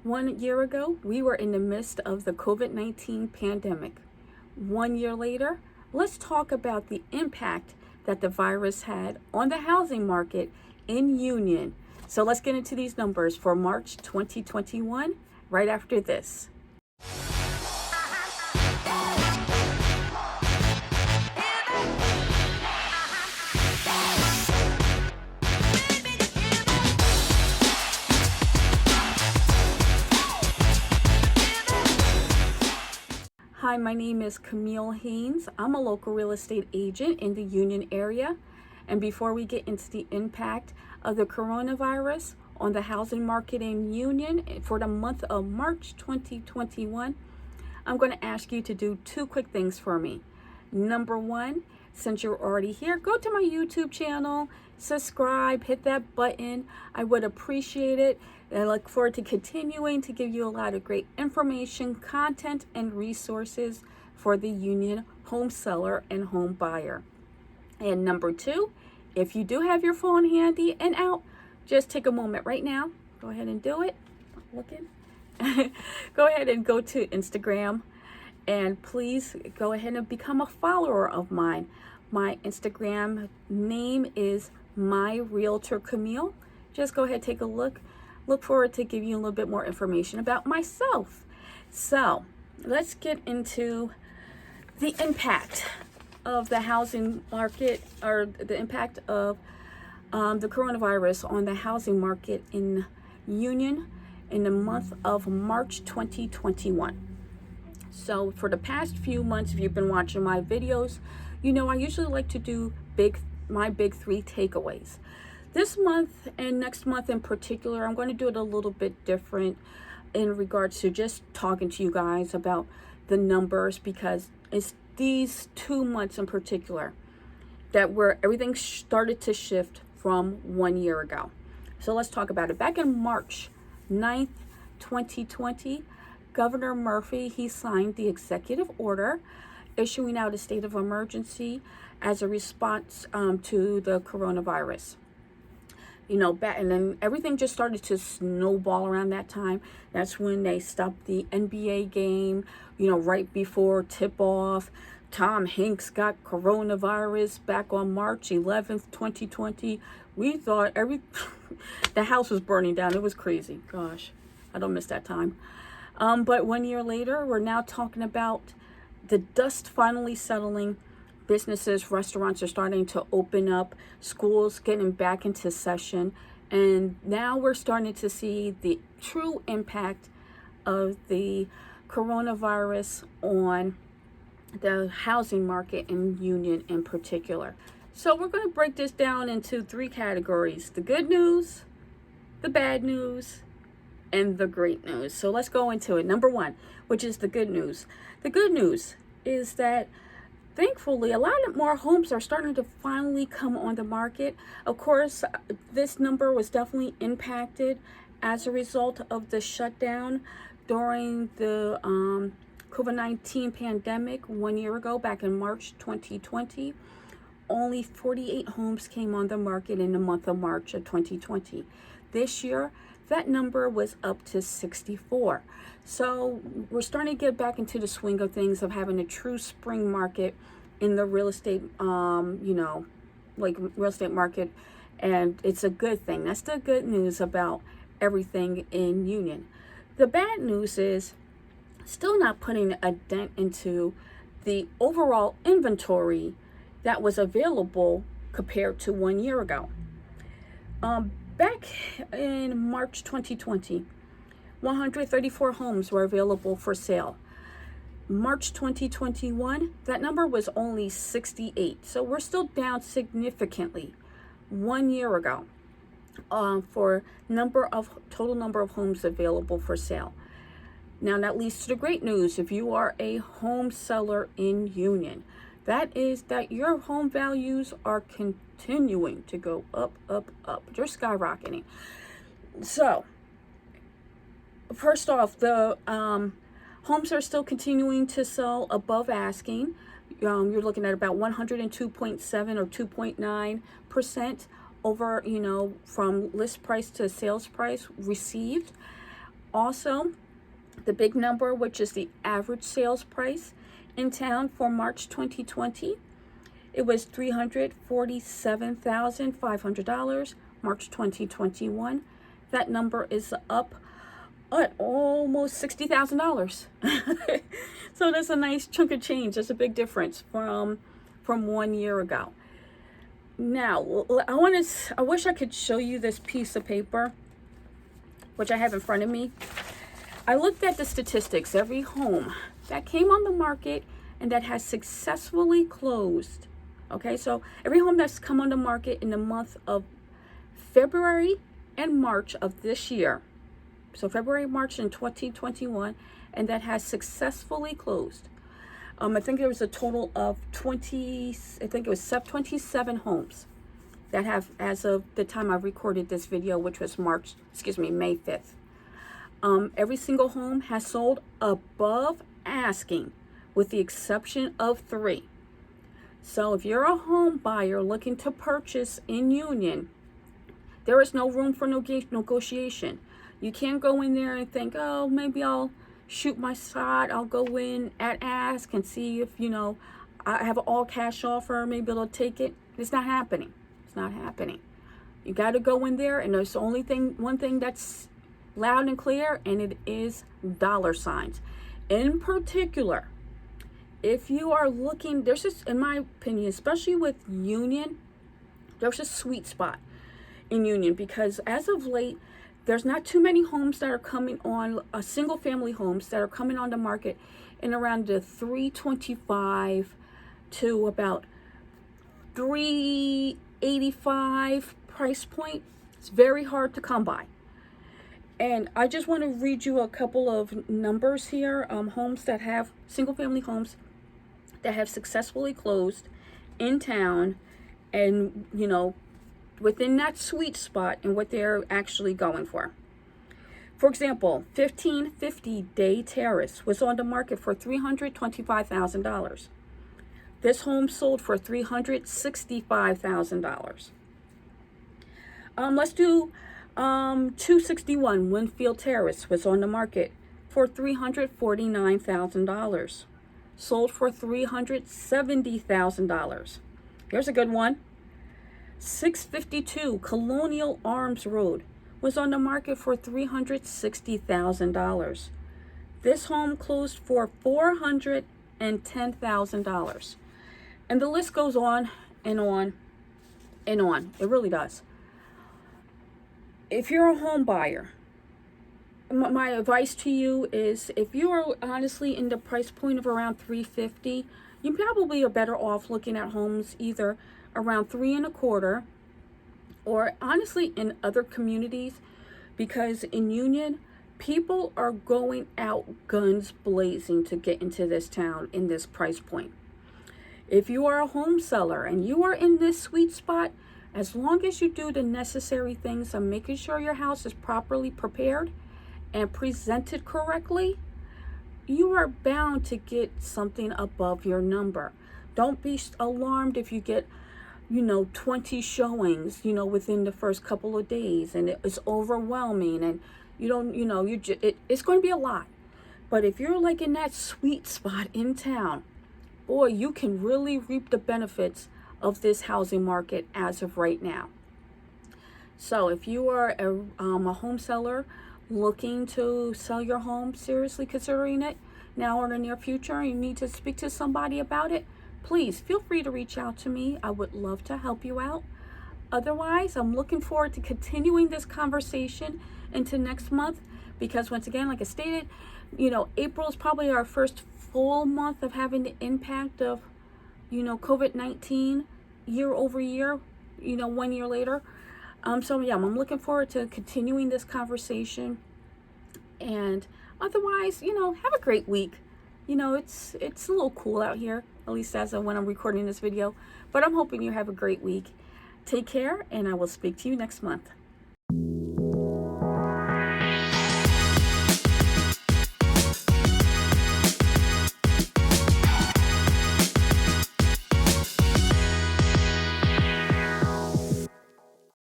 1 year ago, we were in the midst of the COVID-19 pandemic. 1 year later, let's talk about the impact that the virus had on the housing market in Union. So let's get into these numbers for March 2021 right after this. Hi, my name is Camille Haynes. I'm a local real estate agent in the Union area. And before we get into the impact of the coronavirus on the housing market in Union for the month of March 2021, I'm going to ask you to do two quick things for me. Number one, since you're already here, go to my YouTube channel, subscribe, hit that button. I would appreciate it. I look forward to continuing to give you a lot of great information, content, and resources for the Union home seller and home buyer. And number two, if you do have your phone handy and out, just take a moment right now. Go ahead and do it. Looking. Go ahead and go to Instagram. And please go ahead and become a follower of mine. My Instagram name is MyRealtorCamille. Just go ahead, take a look. Look forward to giving you a little bit more information about myself. So let's get into the impact of the housing market, or the impact of the coronavirus on the housing market in Union in the month of March 2021. So for the past few months, if you've been watching my videos, you know I usually like to do my big three takeaways. This month and next month in particular, I'm going to do it a little bit different in regards to just talking to you guys about the numbers, because it's these 2 months in particular that where everything started to shift from 1 year ago. So let's talk about it. Back in March 9th, 2020, Governor Murphy, he signed the executive order issuing out a state of emergency as a response to the coronavirus. You know, and then everything just started to snowball around that time. That's when they stopped the NBA game, you know, right before tip-off. Tom Hanks got coronavirus back on March 11th, 2020. We thought the house was burning down. It was crazy. Gosh, I don't miss that time. But 1 year later, we're now talking about the dust finally settling. Businesses, restaurants are starting to open up, schools getting back into session, and now we're starting to see the true impact of the coronavirus on the housing market in Union in particular. So we're going to break this down into three categories: the good news, the bad news, and the great news. So let's go into it. Number one, which is the good news. The good news is that thankfully, a lot more homes are starting to finally come on the market. Of course, this number was definitely impacted as a result of the shutdown during the COVID-19 pandemic 1 year ago, back in March 2020. Only 48 homes came on the market in the month of March of 2020. This year, that number was up to 64. So we're starting to get back into the swing of things, of having a true spring market in the real estate, real estate market. And it's a good thing. That's the good news about everything in Union. The bad news is still not putting a dent into the overall inventory that was available compared to 1 year ago. Back in March 2020, 134 homes were available for sale. March 2021, that number was only 68. So we're still down significantly 1 year ago for total number of homes available for sale. Now that leads to the great news. If you are a home seller in Union, that is that your home values are continuing to go up, up, up. They're skyrocketing. So, first off, the homes are still continuing to sell above asking. You're looking at about 102.7 or 2.9% over, from list price to sales price received. Also, the big number, which is the average sales price in town for March 2020, it was $347,500. March 2021, that number is up at almost $60,000. So that's a nice chunk of change. That's a big difference from 1 year ago. Now, I wish I could show you this piece of paper, which I have in front of me. I looked at the statistics. Every home that came on the market and that has successfully closed. Okay, so every home that's come on the market in the month of February and March of this year. So February, March in 2021, and that has successfully closed. I think there was a total of 27 homes that have, as of the time I recorded this video, which was May 5th. Every single home has sold above asking, with the exception of 3. So if you're a home buyer looking to purchase in Union, there is no room for negotiation. You can't go in there and think, oh, maybe I'll shoot my shot. I'll go in at ask and see if, I have an all cash offer. Maybe they'll take it. It's not happening. It's not happening. You got to go in there, and there's one thing that's loud and clear, and it is dollar signs. In particular, if you are looking, there's just, in my opinion, especially with Union, there's a sweet spot in Union, because as of late, there's not too many homes that are coming on, single family homes that are coming on the market in around the 325 to about 385 price point. It's very hard to come by. And I just want to read you a couple of numbers here. Homes that have, single family homes that have successfully closed in town, and within that sweet spot and what they're actually going for. For example, 1550 Day Terrace was on the market for $325,000. This home sold for $365,000. Let's do 261 Winfield Terrace was on the market for $349,000. Sold for $370,000. Here's a good one. 652 Colonial Arms Road was on the market for $360,000. This home closed for $410,000. And the list goes on and on and on. It really does. If you're a home buyer, my advice to you is, if you are honestly in the price point of around $350,000, you probably are better off looking at homes either around $325,000, or honestly in other communities, because in Union, people are going out guns blazing to get into this town in this price point. If you are a home seller and you are in this sweet spot, as long as you do the necessary things of making sure your house is properly prepared and presented correctly, you are bound to get something above your number. Don't be alarmed if you get 20 showings, within the first couple of days, and it's overwhelming, and it's going to be a lot. But if you're like in that sweet spot in town, boy, you can really reap the benefits of this housing market as of right now. So if you are a home seller looking to sell your home, seriously considering it now or in the near future, you need to speak to somebody about it, please feel free to reach out to me. I would love to help you out. Otherwise, I'm looking forward to continuing this conversation into next month, because once again, like I stated, April is probably our first full month of having the impact of, COVID-19 year over year, 1 year later. So yeah, I'm looking forward to continuing this conversation. And otherwise, have a great week. It's a little cool out here, at least as of when I'm recording this video. But I'm hoping you have a great week. Take care, and I will speak to you next month.